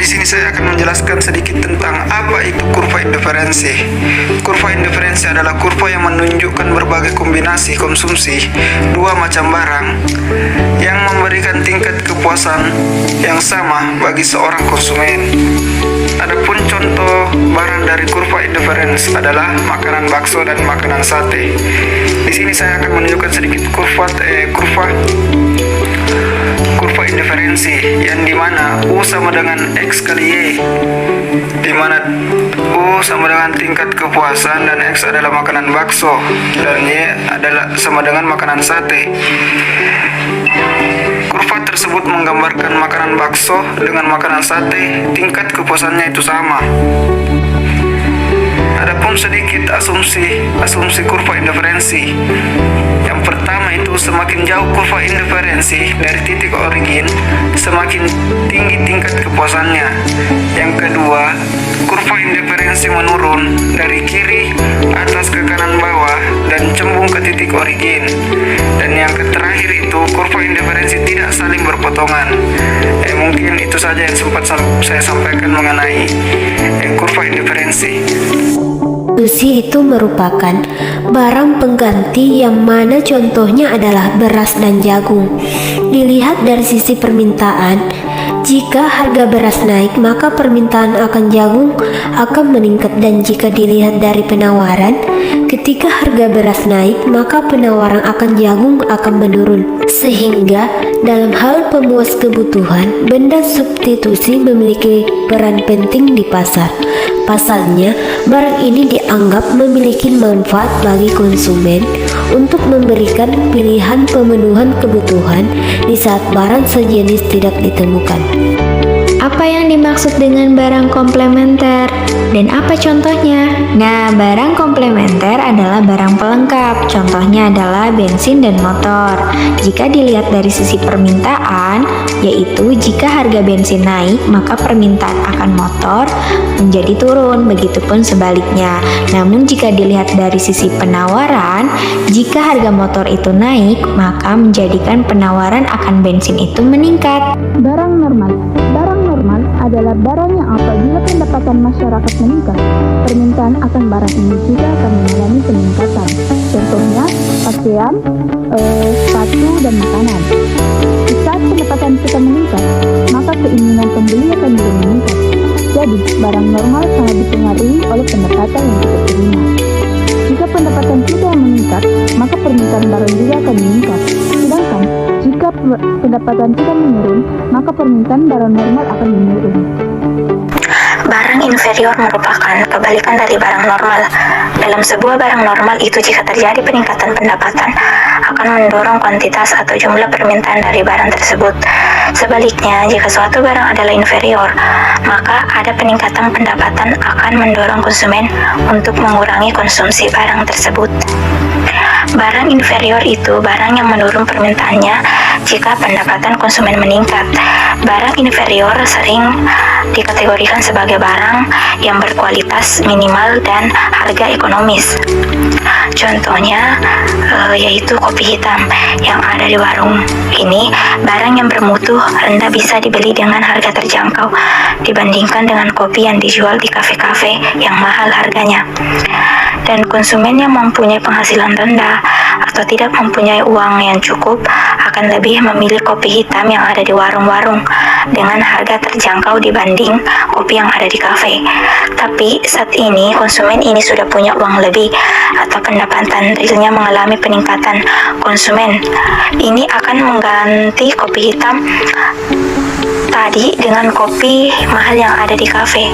di sini saya akan menjelaskan sedikit tentang apa itu kurva indiferensi. Kurva indiferensi adalah kurva yang menunjukkan berbagai kombinasi konsumsi dua macam barang yang memberikan tingkat kepuasan yang sama bagi seorang konsumen. Adapun contoh barang dari kurva indiferensi adalah makanan bakso dan makanan sate. Di sini saya akan menunjukkan sedikit kurva indiferensi yang dimana U sama dengan X kali Y, dimana U sama dengan tingkat kepuasan dan X adalah makanan bakso dan Y adalah sama dengan makanan sate. Kurva tersebut menggambarkan makanan bakso dengan makanan sate tingkat kepuasannya itu sama. Adapun sedikit asumsi kurva indiferensi. Yang pertama itu semakin jauh kurva indiferensi dari titik origin, semakin tinggi tingkat kepuasannya. Yang kedua, kurva indiferensi menurun dari kiri atas ke kanan bawah dan cembung ke titik origin. Dan yang terakhir itu kurva indiferensi tidak saling berpotongan. Mungkin itu saja yang sempat saya sampaikan mengenai kurva indiferensi. Sushi itu merupakan barang pengganti yang mana contohnya adalah beras dan jagung. Dilihat dari sisi permintaan, jika harga beras naik maka permintaan akan jagung akan meningkat, dan jika dilihat dari penawaran, ketika harga beras naik maka penawaran akan jagung akan menurun. Sehingga dalam hal pemuas kebutuhan, benda substitusi memiliki peran penting di pasar. Pasalnya, barang ini dianggap memiliki manfaat bagi konsumen untuk memberikan pilihan pemenuhan kebutuhan di saat barang sejenis tidak ditemukan. Apa yang dimaksud dengan barang komplementer dan apa contohnya? Nah, barang komplementer adalah barang pelengkap. Contohnya adalah bensin dan motor. Jika dilihat dari sisi permintaan, yaitu jika harga bensin naik, maka permintaan akan motor menjadi turun, begitupun sebaliknya. Namun jika dilihat dari sisi penawaran, jika harga motor itu naik, maka menjadikan penawaran akan bensin itu meningkat. Barang normal adalah barang yang apabila pendapatan masyarakat meningkat, permintaan akan barang ini juga akan mengalami peningkatan. Contohnya pakaian, sepatu, dan makanan. Di saat pendapatan kita meningkat, maka keinginan pembeli akan juga meningkat. Jadi, barang normal sangat dipengaruhi oleh pendapatan yang kita terima. Jika pendapatan kita yang meningkat, maka permintaan barang juga akan meningkat. Sedangkan jika pendapatan kita menurun, maka permintaan barang normal akan menurun. Barang inferior merupakan kebalikan dari barang normal. Dalam sebuah barang normal itu, jika terjadi peningkatan pendapatan, akan mendorong kuantitas atau jumlah permintaan dari barang tersebut. Sebaliknya, jika suatu barang adalah inferior, maka ada peningkatan pendapatan akan mendorong konsumen untuk mengurangi konsumsi barang tersebut. Barang inferior itu barang yang menurun permintaannya jika pendapatan konsumen meningkat. Barang inferior sering dikategorikan sebagai barang yang berkualitas minimal dan harga ekonomis. Contohnya yaitu kopi hitam yang ada di warung. Ini barang yang bermutu rendah, bisa dibeli dengan harga terjangkau dibandingkan dengan kopi yang dijual di kafe-kafe yang mahal harganya. Dan konsumen yang mempunyai penghasilan rendah atau tidak mempunyai uang yang cukup akan lebih memilih kopi hitam yang ada di warung-warung dengan harga terjangkau dibanding kopi yang ada di kafe. Tapi saat ini konsumen ini sudah punya uang lebih atau pendapatan realnya mengalami peningkatan. Konsumen ini akan mengganti kopi hitam tadi dengan kopi mahal yang ada di kafe.